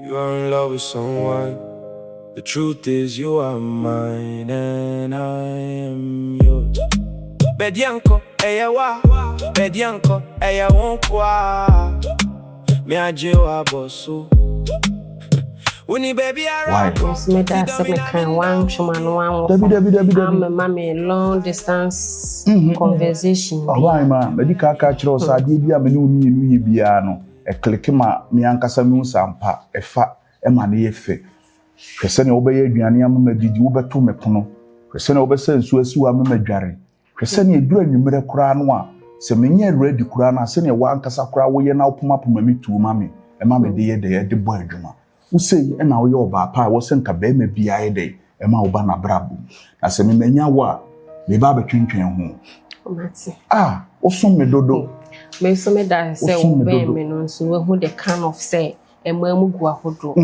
You are in love with someone. The truth is you are mine and I am yours. Bedianko, eyawa. Bedianko, eyawonkwa. Me ajewa bosu. Uni baby around. Yes, me that say me can one woman one. Mommy long distance conversation. Why ma? Medical catcher sa die bia me ne uni enu ye bia no. E click ma me ankasa me sampa e fa e ma ne ye fe. Hwese ne obeye aduane am ma didi wo beto me pono. Hwese ne obese nsu asiwa me madware. Hwese ne edura nwumere kura no a se menye ready kura na se ne wa ankasa kura wo ye na opoma poma me tu ma me e ma me de ye de bo adwuma. Usei na wo ye oba pa wo senka be ma bia ye de e ma oba na brabo. Na se me menya wo a me ba betwentwen ho. Mati. Osom me dodo. Me so me that say wo be me no so we who the kind of say emamu gu ahodo.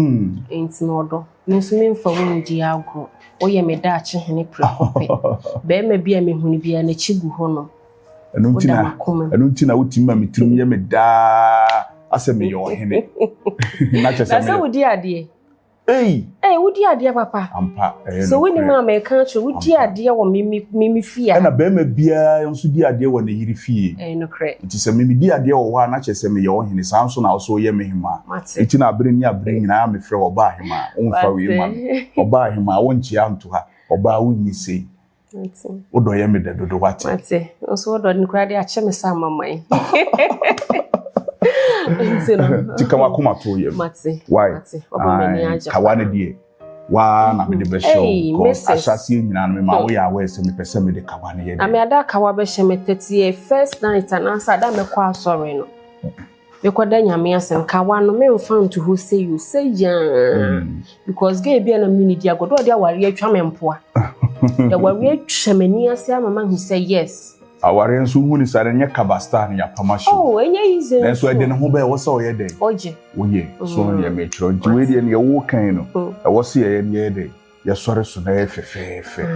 Enti no do. Me so me mfa wo ndi agro. O ye me da ache hene prekope. Be ma bia me huni bia na chigu ho no. Enu ntina wutima me tirim ye me da ase me yo hene. Na chese me. Na say wudi ade. Hey, wudi ade papa. Ampa. So when the mama kan cho wudi ade wo me fia. Na be ma bia nso di ade wo na yiri fie. No cre. Nti se me di ade wo ha na chese me yo hene sanso na so ye me hima. Enti na abere ni abere nyina me frɛ oba hima. Wonfa we ma. Oba hima wonchi anto ha. Oba wunni sei. Odo ye me de dodo wate. Mate. Oso odo ni kura de ache me sa mamai. Tika wakuma to ye. Mate. Why? Mate. Obo me ni aja. Kawane die. Wa na me de be show. Ko asase nyina no me ma wo ya we se me pese me de kawane ye. Na me ada kawa be she me 30 first night and answer da me kwa sorry no. Me kwada nyame asem kawa no me found to who say you say ya. Because gay bia na mini dia godo dia ware atwa me mpoa. Ya ware atwa mani ase mama who say yes. Aware nso hu ni sare nya kabasta na ya pamasho. Enye easy. Nenso ede ne ho ba wo se oye den. Oje. Oye. So ne me chiro nti we de ne wo kan no. E wo se ye ne de. Ye sore so na efefefe.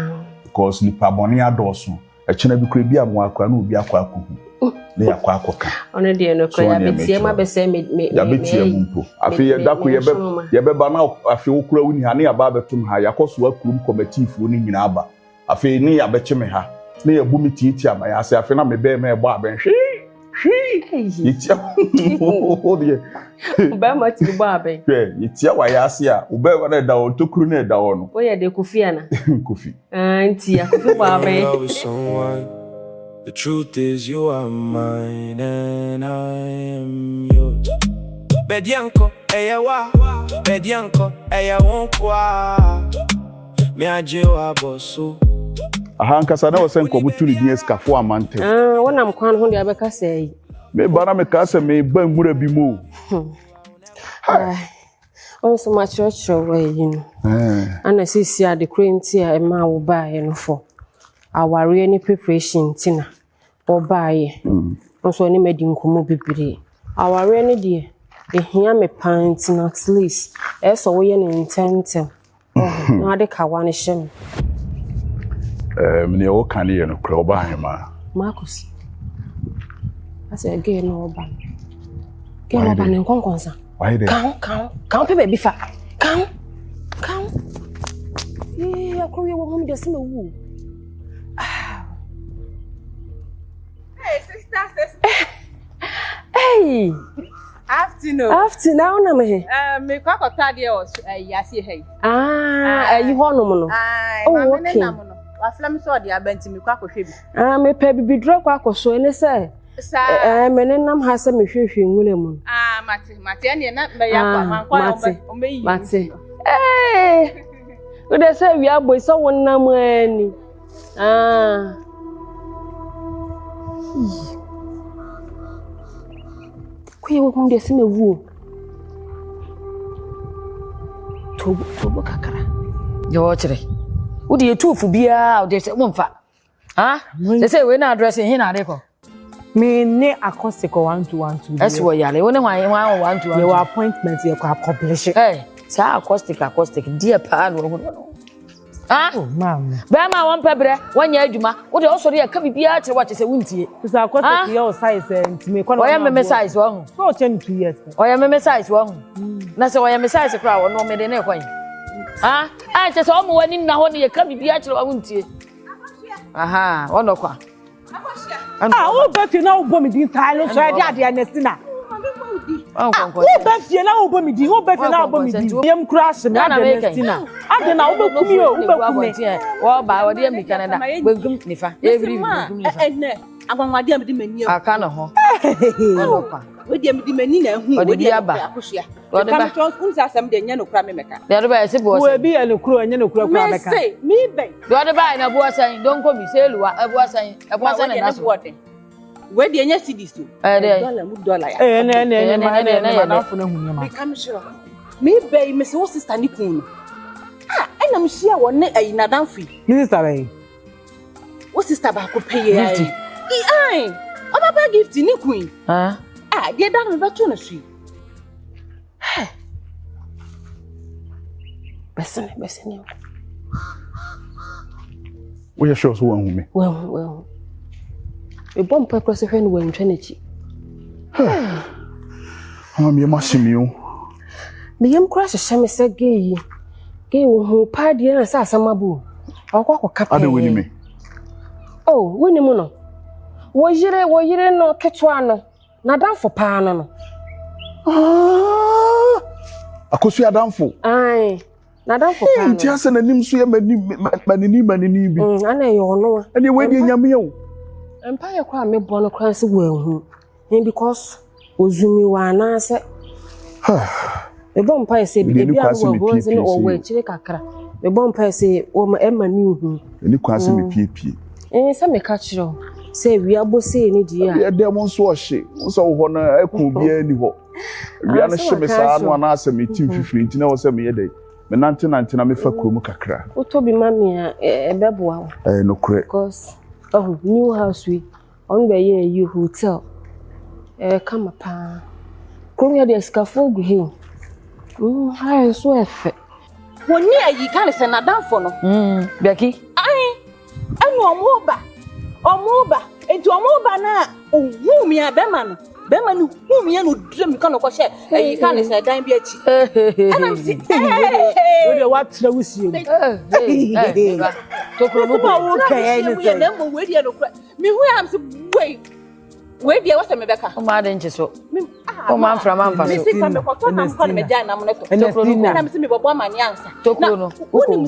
Because ni paboni adoso. E chena bi kura bi amwa akwa na obi akwa akwa hu. Ne yakwa akoka. Ono de no kra ya betie ma be se me. Ya betie mu mpo. Afi ye dako ye be ba na afi wo kura wuni ha ne ya ba betum ha yakoso akurum committee fu ni nyina aba. Afi ni ya beche me ha. Ne ya bu mi titi ama ya se afi na me be me ebo aben hwi yitia o de ba ma ti bo aben yitia wa ya se a o be wa na da o tokuru na da o no o ye de kofi ana kofi nti ya kofi bo aben. The truth is you are mine and I am yours. Bedianko eyawa. Bedianko eyawonkwa. Me ajewa bosu. Ahankasa na wosen ko butu ni escafo amante. Wona mkwan ho de abeka sei. Me bana me ka se me ban mura bi mo. On so much way you know. Ana sisi a the current a ma wo ba ye no for. Aware any preparation tina. O ba ye. So ni medi nkomo bibire. Aware any de ehia me pant na at least. So wo ye ne intentem. Na ade ka wane shem. Me o kan ye no kra oba hema. Marcus. I say again no oba. Ke no oba ne konkonsa. Why there? Count baby fa. Count. Akori wo hom de se me wu. Hey sister. Hey. Afternoon na me. Me kwa kota de o yasi hey. You ho no mo no. Okay. Aflam so de abenti me kwa kohwe bi. Me pa bibidro kwa akoso ene se. Me nenam ha se me hwehwe nwule mu. Mate ene na me yakwa kwa ombeyi. Mate. We dey say we aboy so wonnam ani. Kuye wo kum de se me wu. Tobo kakara. Yo chere. Wo de tufu bia o de se wonfa. They say we na address hin na de ko. Me ne acoustic 1212. That's what yale. We ne wan 1212. Your appointment you can accomplish. Hey, sa acoustic dear pa no. Ah, mama. Ba ma won pebre, wanya adwuma. Wo de osori ya ka bibia kire wache se wuntie. Kusa akwata your size ntime kwa. Oya me size wo hu. So 2 years. Oya me size wo hu. Na se oya me size kra wo no me de na kwan. Ah, a che se o mo wani na ho ne ya ka bibia kire wuntie. Aha, wono kwa. Ah, o be fi na ubo mi din sale so e dia de Ernestina. Oh, o be fi na ubo mi din, o be fi na ubo mi din. Yem crash me Ernestina. Ade na wo be kumi o, wo be kumi. Wo ba wo de mi Canada. Begum nifa. Every begum nifa. Ene, agwanwade am di mani o. Aka no ho. Wono kwa. We di am di mani na hu, we di akohia. Wo de ba. Unsa asam de nya no kra me meka. De ba se bo wo bi ene kuro enya no kuro kura meka. Me say, me be. De ba na bo asan, don ko bi se luwa, e bo asan na so. We di nya cedis o. Dollar mu dollar ya. Ene ma fu na hu ma. Me kam shiro. Me be me se wo sister ni kun no. Ah, ena me hia wo ne ayi na danfi. Minister be. Wo sister ba ko peye ai. Ai, o ba gift ni kun. Ah. Ah, dia dan me beto na sui. Besene. We sure so wan hu me. Well. E bom pa cross hwe no wan twanechi. Me machine o. Me yam cross hye se gay wo hu pa de na sa asamabu. Akwa kapa. Ade woni me. Oh, woni mu no. Wo yire no ketwa no. Na danfo pa no. Ah! Akosu adamfo. Ai. Na danfo pa no. Nti ase na nim so ye manini bi. Ana ye ono. Ene we de nyame o. Empa ye kwa me bono kwa se wo hu. Because ozumi wa na se. Me bom pa se bi a wo go nse no o we chire kakra. Me bom pa se o ma ema ni hu. Eni kwa se me piepie. Se me ka chiro. Se wi abose ni di a. Ya de mo nso ohye. Nso wo na ekun bia ni ho. Wi ana hye me sa no na ase me tim fifiri nti na wo se me ye dai. Me nante na me fa kuro mu kakra. O to bi mami a ebeboa wo. No kure. Because new house we on be ye you hotel. Come pa. Kuro ya de scaffold gu he. Hi so efe. Woni ayi kan se na danfo no. Becky. Ai. Anu omoba. Enti omoba na ohu mi abema no. Bema no hu mi no drum kan ko she. Ayi kan se dan bi achi. Ana si. We de what tra wusie mu. To kuro mu ba wo kai ni se. Na mo we de no kura. Mi hu am se we de wasa me beka. O ma de nche so. O ma mfra ma mfa so. Mi si kwa me ko to na mfa me jan na mo neto. To kuro no. Na mi se me bobo amani ansa. To kuro no. Wonim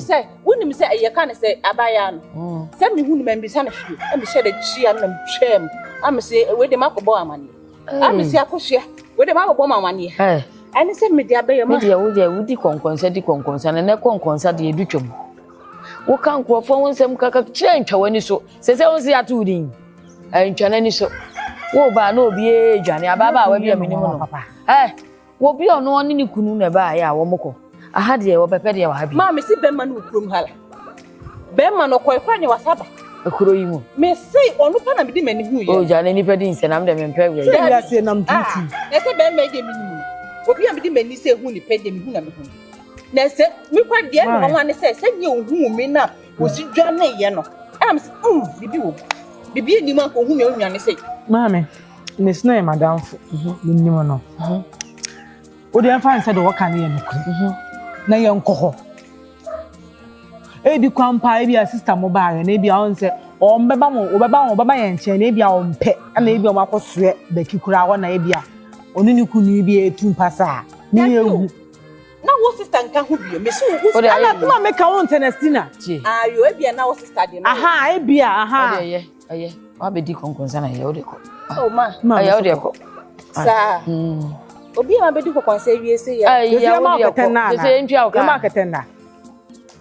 se ayi kan se abaya no. Se mi hu no me bisa na hwe. E mi hye de chia na twem. Am se we de makobo amani. Am se akohia. We de makobo amani. Ani se me de abaye ma. Me de wo de wudi konkonsa na konkonsa de edutwom. Wo kan krofo wonsem kaka kire ntwa wani so. Se wonse atu din. Ntwa nani so. Wo ba na obi edwane ababa wa bia menimu no. Wo bi ono oni ni kunu na ba ya wo moko. Aha de wo pepe de wa ha bi. Ma me si bema no kurom hala. Bema no koyfa ne wasaba. Ekuro yi mu. Me say onu pa na me di mani hu ye. O jane ni pedi nsenam de me mpɛ wi. Ya se nam tutu. Na se bema de menimu. Obi a me di mani se hu ni pedi me hu na me hu. Na se mi kwa de no ho ane se nye ohu mi na osi dwane ye no. Am se bibi wo. Bibi ni ma ko hu me onwane se. Mame, me sna e madam fo. Nim no. O de anfa nse de wo kan ye no kru. Na ye nkoho. E bi kwampa e bi sister mo ba ye na e bi a onse o mbeba ye nche na e bi a o mpe na e bi o makosoe ba kikura wo na e bi a onu ni kunu bi e tumpasa ni ewu. Na wo sister nka hu bi me so wo ala tuma me ka won Ernestina. Ayo e bi na wo sister de na. Aha e bi aha. Aye. Wa be di konkonsa na ye o de ko. Oh ma. Aye o de ko. Sa. Obi ma be di konkonsa wi ese ya. Aye ya o de ko. Se ntwa o ka. Ya marketenda.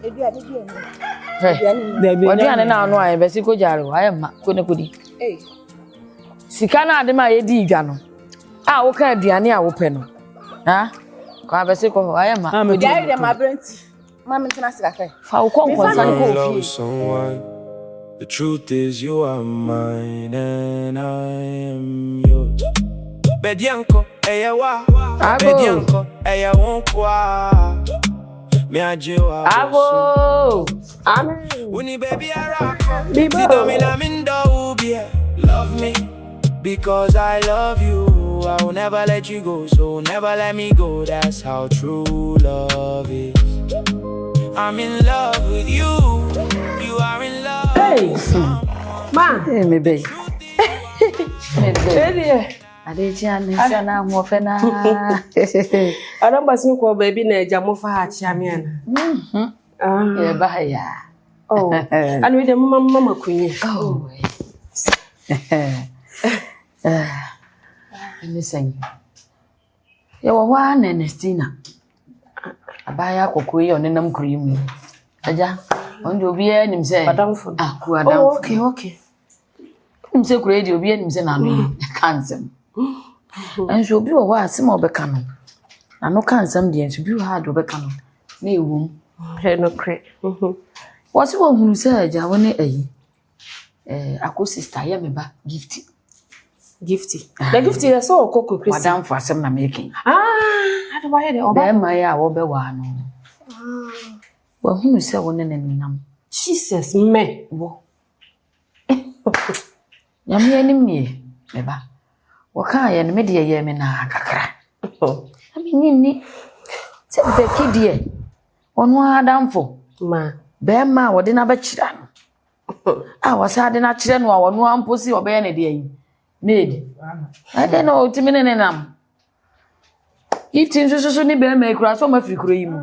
Ebi ade bi eno. Wadi ane na anu aye be si ko jare wa aye ma ko ne ko di. Sika na ade ma ye di idwa no. A wo ka aduane a wo pe no. Ha? Kwa be si ko aye ma. Jare de ma brenti. Ma me tena sika kai. Fa wo konkonsa ko fi. The truth is you are mine and I am yours. Bedianko, eya wa. Bedianko, eya wonkwa. Me a Jew. Abo. Amen. Uni baby I rock. See domina mindo be. Love me because I love you. I will never let you go, so never let me go. That's how true love is. I'm in love with you. You are in love. Hey, ma. Hey, me baby. Hey, Adejane sana mo fe na. Adam basin ko baby na jamu fa ha chia me na. E ba ya. Oh. Anu de mama kunye. Oh. Listen. Ya wa na Nestina. Abaya kokoro ye onenam kuri mu. Aja, on do bi anim se. Madam food. Ah, ku adam. Oh, okay. Mse kuri di obi anim se na no kansem. Enso obi wo wa asem obeka no. Na no kansem de enso bi wo ha do obeka no. Na ewum. He no kre. What's one who say ja woni ayi. Ako sister ya me ba gift. Gifty. The gifty is so koko Chris. Madam for asem na making. I don't buy the oba. Be ma ya wo be wa no. Wa hu say woni nenam. Jesus me. Wo. Nyame anim nie. Me ba. Wo kan ye no me de ye me na kakra. Ami nyinni. Se be kidie. Ono adamfo. Ma. Be ma wo de na ba kira no. Wasa de na kire no a wono amposi obe na de yi. Need. I don't know to me nenam. If things so ni be ma kura so ma firi kura yi mu.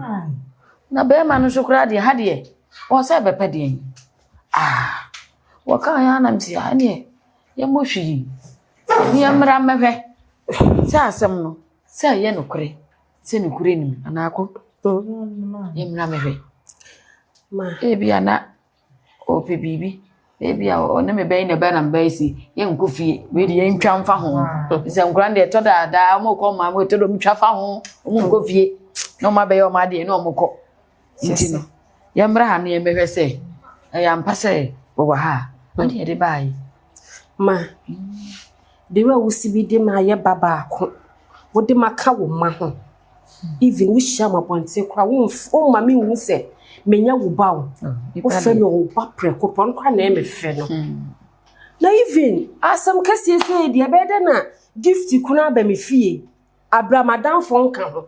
Na be ma no so kura de ha de. O se be pe de. Wo kan ya na mti ya ne. Ya mo hwi. Ni amra mehwe. Se asem no. Se ye no kure. Se no kure nim anako. Ya mra mehwe. Ma. Ebi ana o pe bibi. Baby o na me be na be na be si ye nkofie we de ye ntwa mfa ho se nkura de to da mo ko ma mo to do mtwa fa ho mo nkofie no ma be yo ma de no mo ko ntino ye mra ha na ye mehwe se ya mpa se wo ha ade de bai Ma. De wa wusi bi de ma ye baba ko wo de maka wo ma ho even we shama ponte kwa wo ma me wu se menya wo ba wo wo fe me wo ba preko pon kwa na me fe no na even asam kase se de be de na gift kuna ba me fie abramadan fon ka ho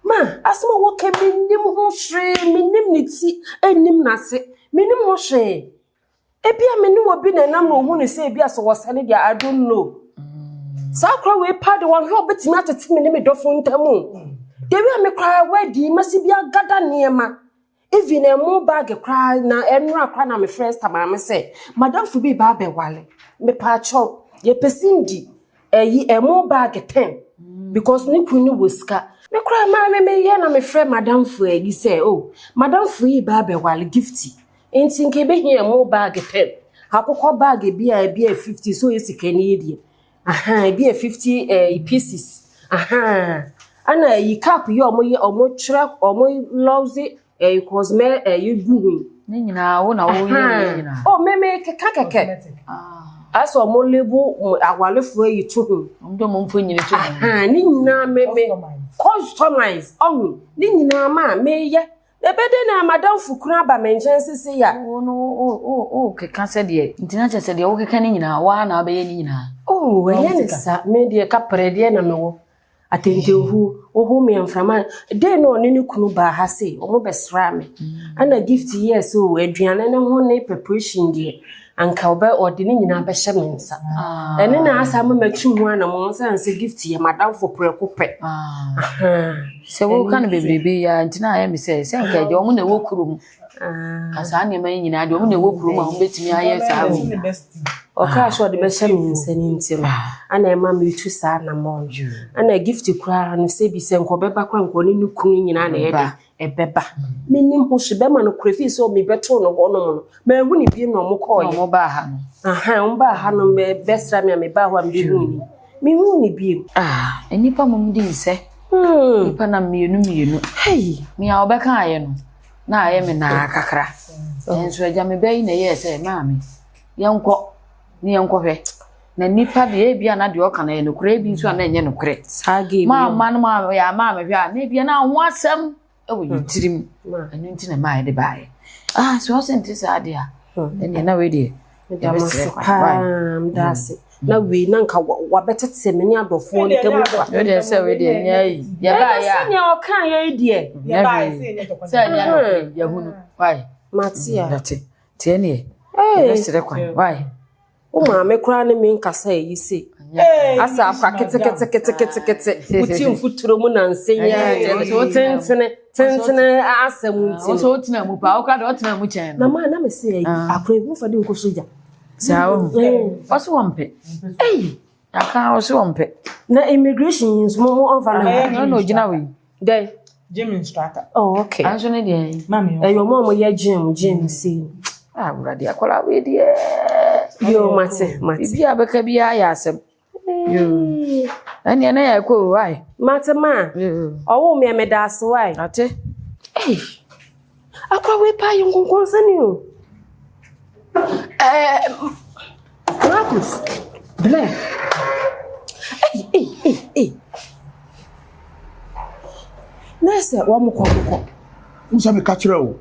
ma asama wo ke menim ho hwe menim ne ti enim na se menim ho hwe ebia menim obi na nam no hu ne se ebia so wosane dia I don't know sakra we pad one ho betimi atete menim dofo ntamu dewe me kwa wedi masibia gada niema even a mo bag cry na enra kwa na me first time am say madam fu bi ba be wale me pa cho ye pesindi eyi a mo bag 10 because ni kunu woska me cry ma me ye na me friend madam fu egi say oh madam fu yi ba be wale gifty enti nke be here mo bag 10 akokọ bag bi a 50 so yesikani die bi a 50 pieces ana yi cap yi omo chira omo lousy cosme you gugu ni nyina wo na wo ye nyina oh me keke aso mo lebu awalefo yi to ndo mo mfo nyine to ni nyina me customize ni nyina ma me ye ebede na madam fukuna ba menchen sisi ya o keka se de ntina che se de wo keka ni nyina wa na ba ye ni nyina we ne sa me de ka prede na me wo atente ohu me mframa de no ni kunu ba ha se o mo besra me ana gift yes o aduane ne ho ne preparation de anka oba odini nyina be hye mensa ene na asa me matwu ho ana mo san se gift ye madam for prekope se wo kan bebrebe ya ntina ya me se nka je o mo na wo kurum kasa ne man nyina de o mo na wo kurum a mo betimi aye sa wo o ka so de be hye mensa ni ntiro ana ema me tu sa na mo ana gift kura no se bi se nko beba kwa nko ni kunu nyina na ye de ebeba menim ho hye be ma no krefi so me beto no ho no ma hu ni bi no mo ko ye mo ba ha no mo ba ha no me besra me ba ho am bi hu ni me hu ni bi enipa mum di nse nipa na mienu hey me a obeka aye no na aye me na kakra enso aja me be na ye se maami yenko ni yenko hwe na nipa de bia na de oka na ye no kure bi nso na enye no kure sage ma no ma ya ma me hwe a na bia na ho asem ewo yitirim anu nti na mai de bae so o senti sa de a ene na we de that's na we na nka wabetete me ni adofo ni temu kwa we de say we de nyai ya ba ya senya o kan ye die ya ba senya ya hunu why matia tie ne e sere kwa why o ma me kra ne me nkasa yi se asa akwa kete uti mfuturo mu na nsenya so tentene asem nti so tina mu pa o ka do tina mu chen na ma na me se yi akra mu fa de nkosoja sao oso wompe aka oso wompe na immigration yin mo over na no gina we dey gym instructor oh okay anso ne de mami your mom ye gym see urade akola we de yo mate bi abeka bi ya asem yo ani na ya ko why mate ma owo me da ase why ate akwa we pa yin konkonsa ni o Marcus Blair Nessa wa mu kokoko Musa me ka kire o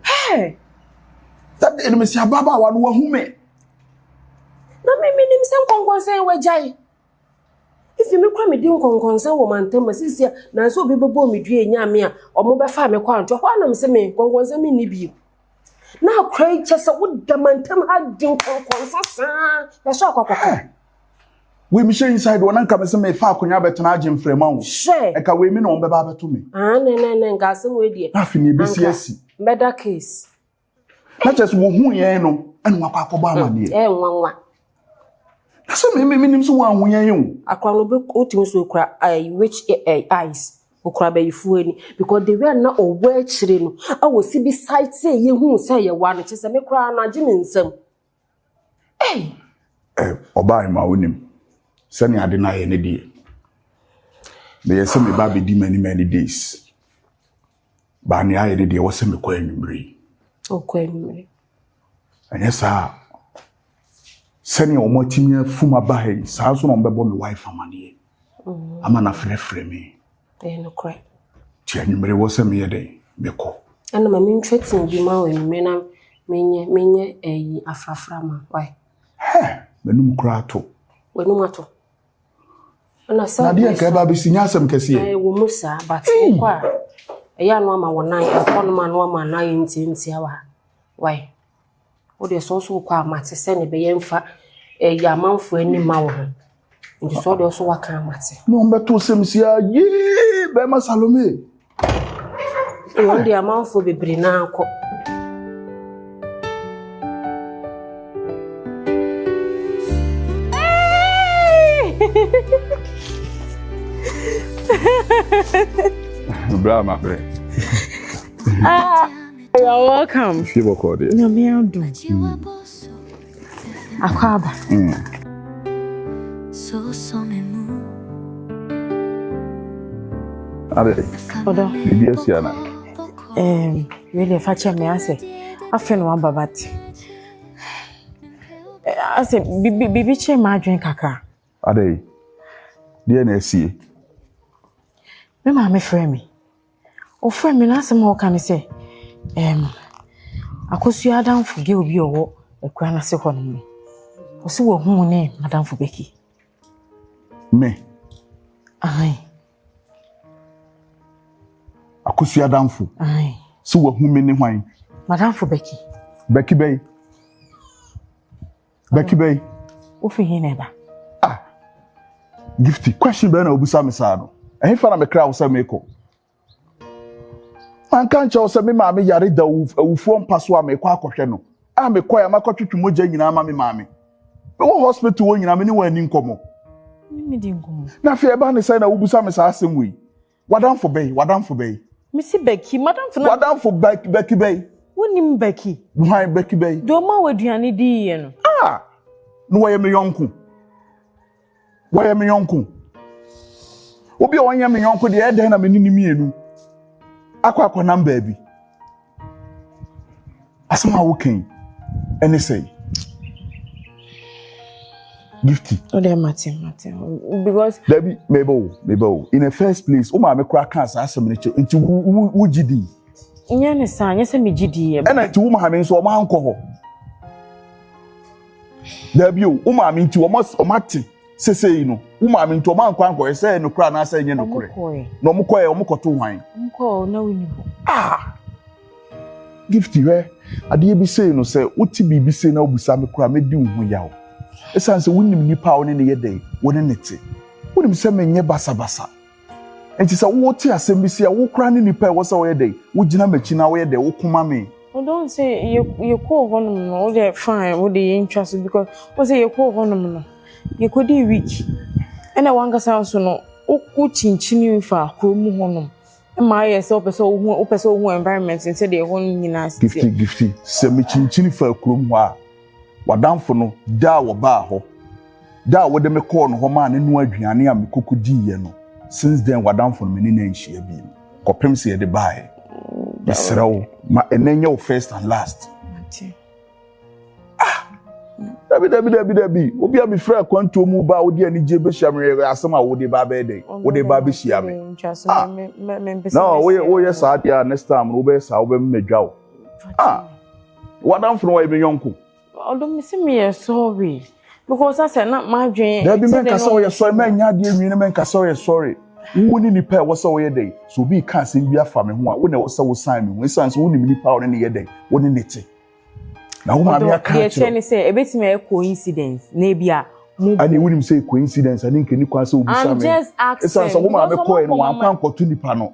that ene me si ababa wa no wahume na me nim se konkonsa we jai if me kwa me di konkonsa wo mantama sisia na so obi bebo me due nya me a omo be fa me kwa nto ho na me se me konkonsa me ni bi na krai chese wo damantam ha din konkonsa sa ya so akokoko we me share inside one nka me se me fa akonya betena agye mfrema wo she e ka we me no be ba beto me ne nga se we die afi ni besi asi murder case na chese wo hu yen no ene wakwa akoba amane nwanwa na so me nim so wa hu yen wo akwa no be otim so kura which eyes okura be yifu ani because the way na owo akire no awosi bi site say ye hu say ye wa no chese me kura na agi me nsam oba ma wonim sani ade na ye ne die be yese me ba be di many days ba ni aye ne die wo se me kwa anwumre anya sa sani o motimi afuma ba he sa so no mbebo me wife amane ama na frefre me no kwa ti anwumre wo se me ye de me ko ana ma me ntwetin bi ma wa me na menye afrafra ma why menum kra to wenum ato ana sa na dia ka ba bi sinya asem kese wo musa but kwa eya no ama wonan ekono ma no ama na yinti awa why wo de so kwa mate se ne be yemfa ya manfo ani ma wo ndi so de so waka mate no mbeto sem sia ye be ma Salome wo de amanfo bebre na akọ Bra my friend. You're welcome. Feel recorded. No me ado. Akwaba. So memu. Ade. Odo. Bibi asiana. Really fache me ase. Afen wan babati. Ase bibi che ma adwen kakra. Ade. Die na asie. Me ma me frɛ me. O frɛ me na asɛm o ka ne sɛ akosu adamfo ge obi owo akura na se hɔ no. O se wo hu ne madamfo beki. Me. Ai. Akosu adamfo. Ai. Se wo hu me ne hwan. Madamfo beki. Beki bey. Beki bey. O fi hin eba. Gifty question be na obusa me sa no. Ehin fa na me kra wo sa me ko. Man kan che wo sa me ma me yare da awufo mpaso a me kwa akohwe no. A me kwa ya makotwetwe mogya nyina ma me ma me. Me wo hospital wo nyina me ne wani nkomo. Me di nkomo. Na fe ba ne say na obusa me sa asem wi. Wadamfo bey. Me si beki madamfo na Wadamfo beki bey. wonim beki. Why beki bey? Do ma waduane di ye no. No way me yonku. Why me yonku? Obi a wanya me yonku de e den na me ni mienu. Akwa number bi. Asema wo ken. Any say. Gifty. O de mate because Debbie mebo in the first place o ma me kura kan sa asem ne che nti wo gidi nya ne sa nya se megidi e ɛna nti wo maame nso ɔma ankɔ hɔ dabi o wo maame nti ɔmate sesei no wo maame nti ɔma ankɔ ɛsɛ no kura na sɛ nye no kure na ɔmokɔto hwan na woni gifty hwɛ adeɛ bi sei no sɛ wote biribi sei na wobusa me kura medi wo ho yaw ɛsiane sɛ wonim nipa a wo ne ne yɛ dɛn wo ne ne te wonim sɛ menyɛ basabasa enti sɛ wote asɛm bi si a wo kura ne nipa a ɛwɔ sɛ woyɛ dɛn wogyina m'akyi na woyɛ dɛn wokoma me don't say you call honum no they fine wo dey interest because wo say you call honum no you could be weak and I want ka so no wo chinchini fa kromu honum ma yourself person who environment instead they hon nyina gifty se me chinchini fa kromu ha wadamfo no da wo ba ho da wo de me call no ho ma ne no aduane a me kokodi ye no since then wadamfo no me ne na nhia bi kopem se ye de bae Israel, ma enenye first and last. Dabi. Obi abi frɛ kwanto mu ba odi ani je be hyiamre asɛm a wode ba be dey. Wode ba be hyiame. No, we sa dia next time wo be sa wo be medwa wo. Wadam fro wa be yonko. Odo me se me sorry. Because I said not my dream. Dabi men ka say we sorry, men nya de nwini men ka say we sorry. Wo ni nipa wo so ye dey so bi ka asem bi afa me ho a wo na wo so wo sign me wo san so wo ni nipa wo ne ye dey wo ni nete na wo ma me aka ye tell say ebetime e coincidence na bia ani wo ni say coincidence ani nke ni kwa say obi sa me just asking san so wo ma me ko e no wan kwa nkoto nipa no